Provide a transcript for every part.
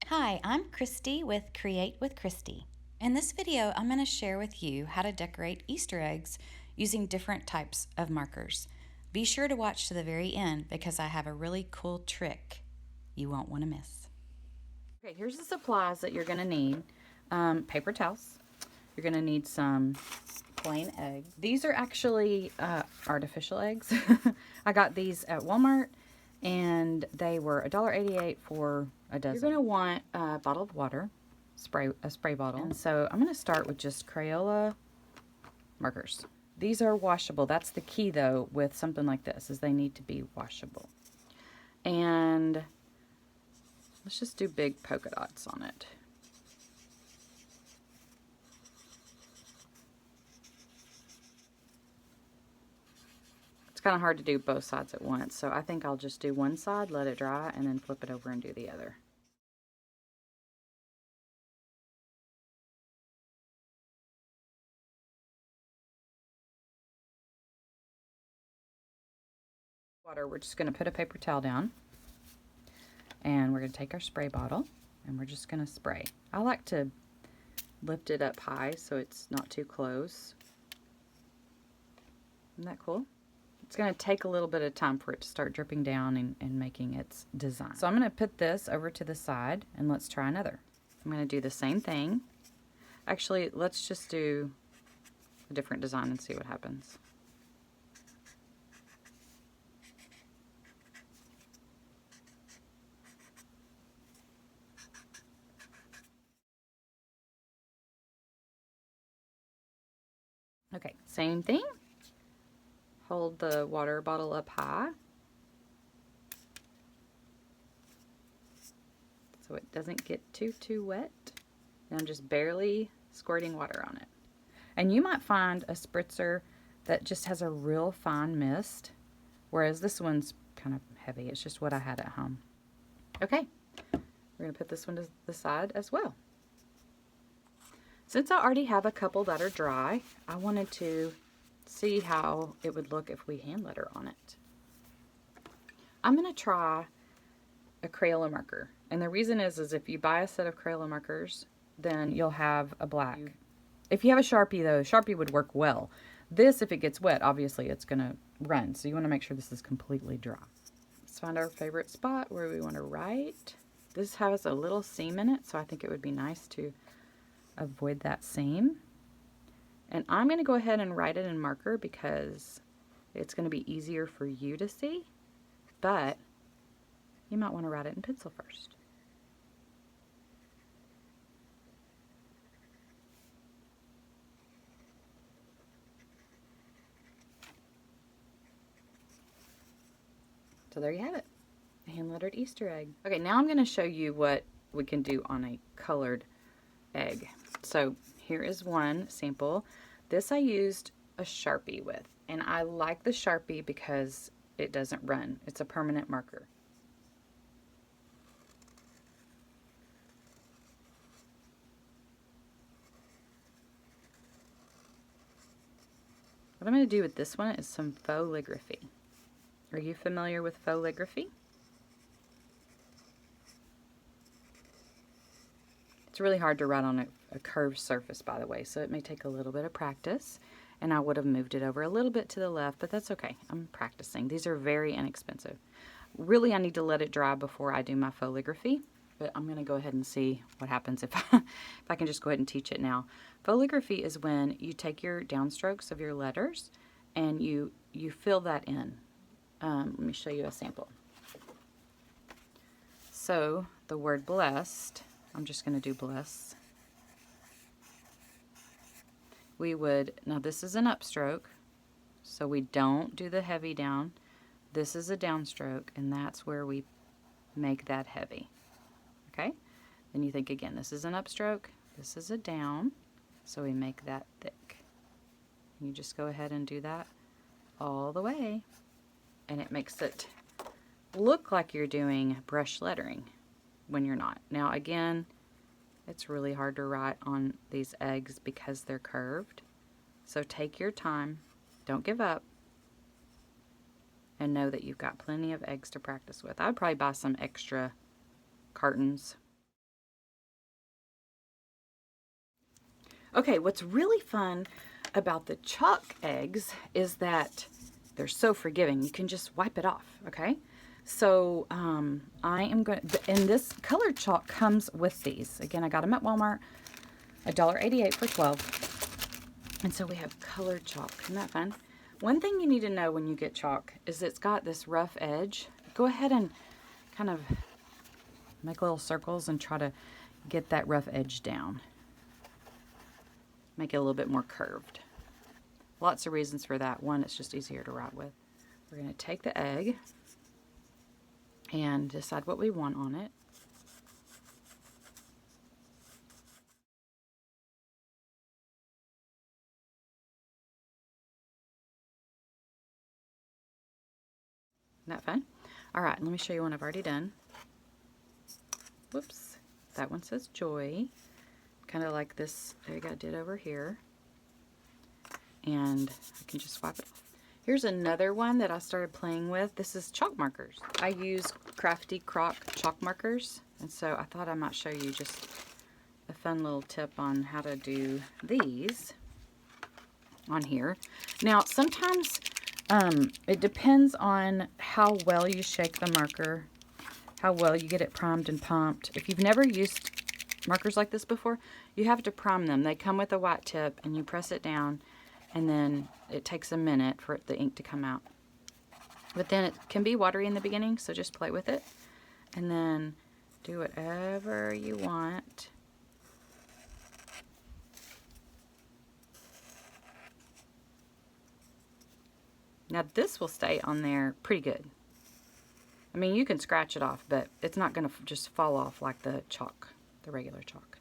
Hi, I'm Christy with Create with Christy. In this video, I'm going to share with you how to decorate Easter eggs using different types of markers. Be sure to watch to the very end because I have a really cool trick you won't want to miss. Okay, here's the supplies that you're going to need. Paper towels. You're going to need some plain eggs. These are actually artificial eggs. I got these at Walmart and they were $1.88 for a dozen. You're going to want a bottle of water, a spray bottle. And so I'm going to start with just Crayola markers. These are washable. That's the key though with something like this, is they need to be washable. And let's just do big polka dots on it. It's kind of hard to do both sides at once, so I think I'll just do one side, let it dry, and then flip it over and do the other. Water, we're just going to put a paper towel down, and we're going to take our spray bottle, and we're just going to spray. I like to lift it up high so it's not too close. Isn't that cool? It's going to take a little bit of time for it to start dripping down and making its design. So I'm going to put this over to the side, and let's try another. I'm going to do the same thing. Actually, let's just do a different design and see what happens. Okay, same thing. Hold the water bottle up high so it doesn't get too wet. And I'm just barely squirting water on it. And you might find a spritzer that just has a real fine mist, whereas this one's kind of heavy. It's just what I had at home. Okay, we're going to put this one to the side as well. Since I already have a couple that are dry, I wanted to see how it would look if we hand letter on it. I'm going to try a Crayola marker. And the reason is if you buy a set of Crayola markers, then you'll have a black. If you have a Sharpie though, Sharpie would work well. This, if it gets wet, obviously it's going to run. So you want to make sure this is completely dry. Let's find our favorite spot where we want to write. This has a little seam in it, so I think it would be nice to avoid that seam. And I'm going to go ahead and write it in marker because it's going to be easier for you to see, but you might want to write it in pencil first. So there you have it, a hand-lettered Easter egg. Okay, now I'm going to show you what we can do on a colored egg. So here is one sample. This I used a Sharpie with, and I like the Sharpie because it doesn't run. It's a permanent marker. What I'm going to do with this one is some faux calligraphy. Are you familiar with faux calligraphy? It's really hard to write on a curved surface, by the way, so it may take a little bit of practice, and I would have moved it over a little bit to the left, but that's okay. I'm practicing. These are very inexpensive. Really, I need to let it dry before I do my faux calligraphy, but I'm going to go ahead and see what happens if I can just go ahead and teach it now. Faux calligraphy is when you take your downstrokes of your letters and you fill that in. Let me show you a sample. So the word blessed, I'm just going to do bless. We would, now this is an upstroke, so we don't do the heavy down. This is a downstroke, and that's where we make that heavy. Okay? Then you think again, this is an upstroke, this is a down, so we make that thick. You just go ahead and do that all the way, and it makes it look like you're doing brush lettering when you're not. Now again, it's really hard to write on these eggs because they're curved. So take your time, don't give up, and know that you've got plenty of eggs to practice with. I'd probably buy some extra cartons Okay, what's really fun about the chalk eggs is that they're so forgiving. You can just wipe it off, okay? So I am going to, and this colored chalk comes with these. Again, I got them at Walmart, $1.88 for 12. And so we have colored chalk. Isn't that fun? One thing you need to know when you get chalk is it's got this rough edge. Go ahead and kind of make little circles and try to get that rough edge down. Make it a little bit more curved. Lots of reasons for that. One, it's just easier to write with. We're going to take the egg and decide what we want on it. Isn't that fun? All right, let me show you one I've already done. Whoops. That one says joy. Kind of like this egg I did over here. And I can just wipe it off. Here's another one that I started playing with. This is chalk markers. I use Crafty Croc chalk markers. And so I thought I might show you just a fun little tip on how to do these on here. Now, sometimes it depends on how well you shake the marker, how well you get it primed and pumped. If you've never used markers like this before, you have to prime them. They come with a white tip and you press it down and then it takes a minute for the ink to come out. But then it can be watery in the beginning, so just play with it and then do whatever you want. Now this will stay on there pretty good. I mean, you can scratch it off, but it's not going to just fall off like the chalk, the regular chalk.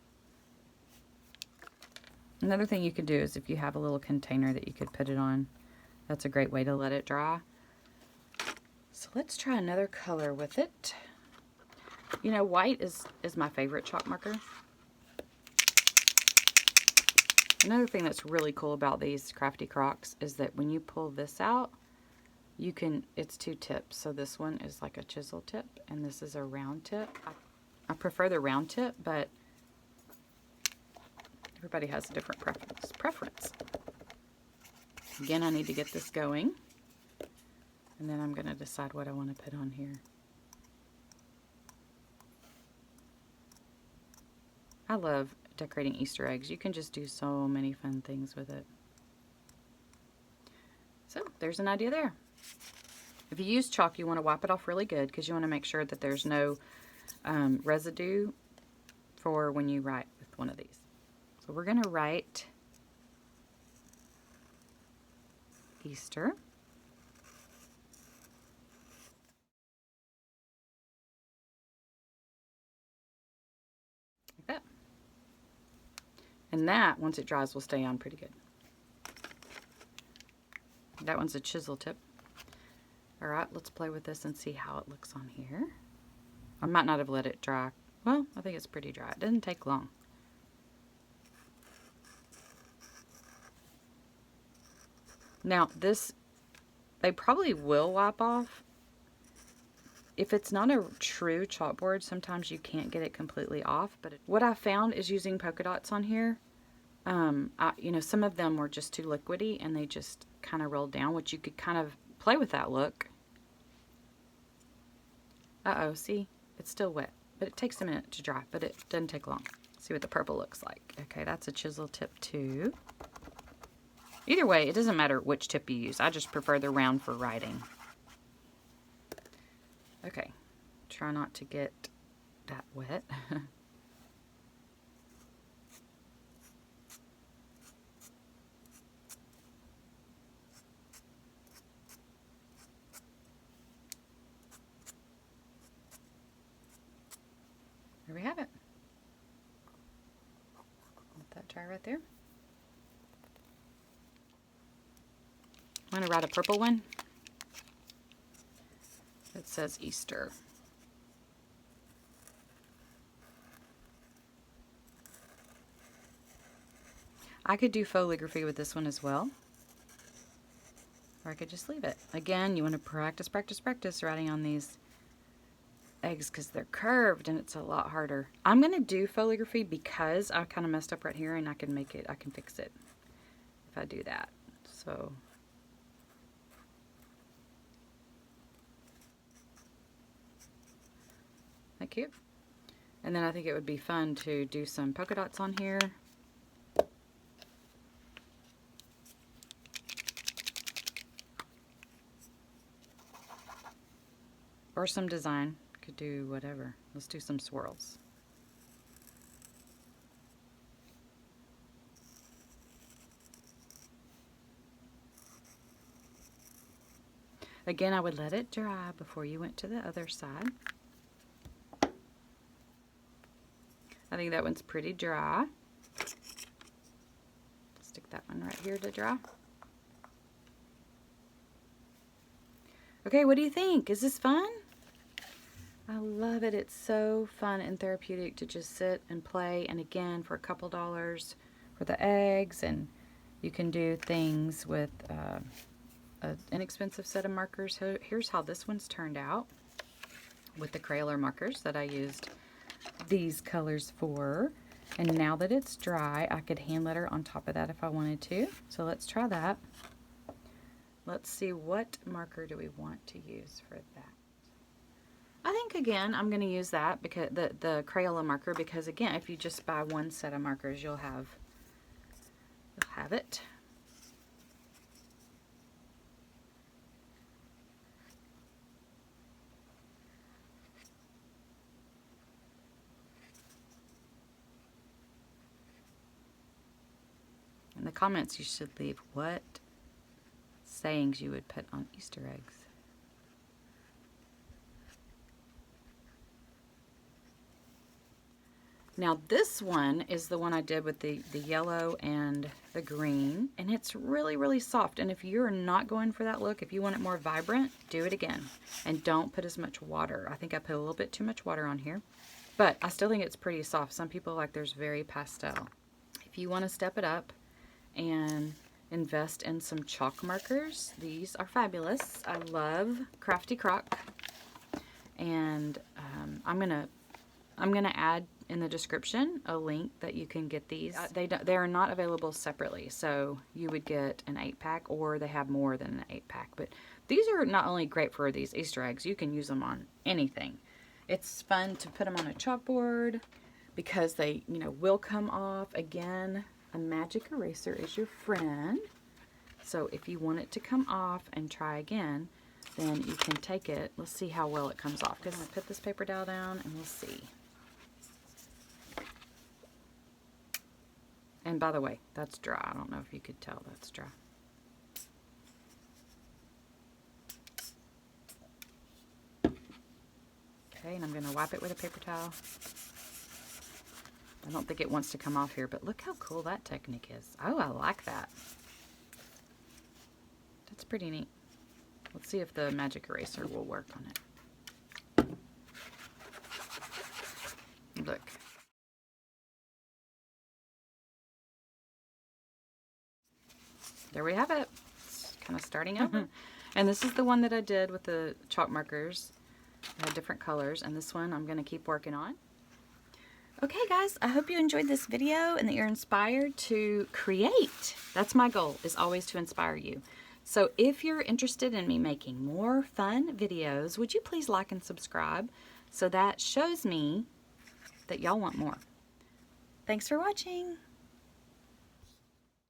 Another thing you could do is if you have a little container that you could put it on, that's a great way to let it dry. So let's try another color with it. You know, white is my favorite chalk marker. Another thing that's really cool about these Crafty Crocs is that when you pull this out, you can, it's two tips. So this one is like a chisel tip and this is a round tip. I prefer the round tip, but everybody has a different preference. Again, I need to get this going. And then I'm going to decide what I want to put on here. I love decorating Easter eggs. You can just do so many fun things with it. So there's an idea there. If you use chalk, you want to wipe it off really good because you want to make sure that there's no residue for when you write with one of these. So we're going to write Easter. Like that. And that, once it dries, will stay on pretty good. That one's a chisel tip. All right, let's play with this and see how it looks on here. I might not have let it dry. Well, I think it's pretty dry. It doesn't take long. Now, this, they probably will wipe off. If it's not a true chalkboard, sometimes you can't get it completely off. But what I found is using polka dots on here. You know, some of them were just too liquidy and they just kind of rolled down, which you could kind of play with that look. Uh-oh, see? It's still wet, but it takes a minute to dry, but it doesn't take long. See what the purple looks like. Okay, that's a chisel tip too. Either way, it doesn't matter which tip you use. I just prefer the round for writing. Okay, try not to get that wet. There we have it. Let that dry right there. I'm going to write a purple one. It says Easter. I could do foligraphy with this one as well. Or I could just leave it. Again, you want to practice writing on these eggs because they're curved and it's a lot harder. I'm going to do foligraphy because I kind of messed up right here, and I can fix it if I do that. So that cute? And then I think it would be fun to do some polka dots on here. Or some design. Could do whatever. Let's do some swirls. Again, I would let it dry before you went to the other side. I think that one's pretty dry. Stick that one right here to dry. Okay, what do you think? Is this fun? I love it. It's so fun and therapeutic to just sit and play. And again, for a couple dollars for the eggs, and you can do things with an inexpensive set of markers. So here's how this one's turned out with the Crayola markers that I used these colors for. And now that it's dry, I could hand letter on top of that if I wanted to. So let's try that. Let's see, what marker do we want to use for that? I think again I'm going to use that, because the Crayola marker, because again, if you just buy one set of markers, you'll have it. In the comments, you should leave what sayings you would put on Easter eggs. Now this one is the one I did with the yellow and the green, and it's really, really soft. And if you're not going for that look, if you want it more vibrant, do it again. And don't put as much water. I think I put a little bit too much water on here, but I still think it's pretty soft. Some people like theirs very pastel. If you want to step it up and invest in some chalk markers, these are fabulous. I love Crafty Croc, and I'm gonna add in the description a link that you can get these. They are not available separately, so you would get an 8-pack, or they have more than an 8-pack. But these are not only great for these Easter eggs, you can use them on anything. It's fun to put them on a chalkboard because they, will come off. Again, a magic eraser is your friend. So if you want it to come off and try again, then you can take it. Let's see how well it comes off. I'm going to put this paper towel down and we'll see. And by the way, that's dry. I don't know if you could tell that's dry. Okay, and I'm going to wipe it with a paper towel. I don't think it wants to come off here, but look how cool that technique is. Oh, I like that. That's pretty neat. Let's see if the magic eraser will work on it. Look. There we have it. It's kind of starting over. And this is the one that I did with the chalk markers. I had different colors, and this one I'm going to keep working on. Okay guys, I hope you enjoyed this video and that you're inspired to create. That's my goal, is always to inspire you. So if you're interested in me making more fun videos, would you please like and subscribe, so that shows me that y'all want more. Thanks for watching.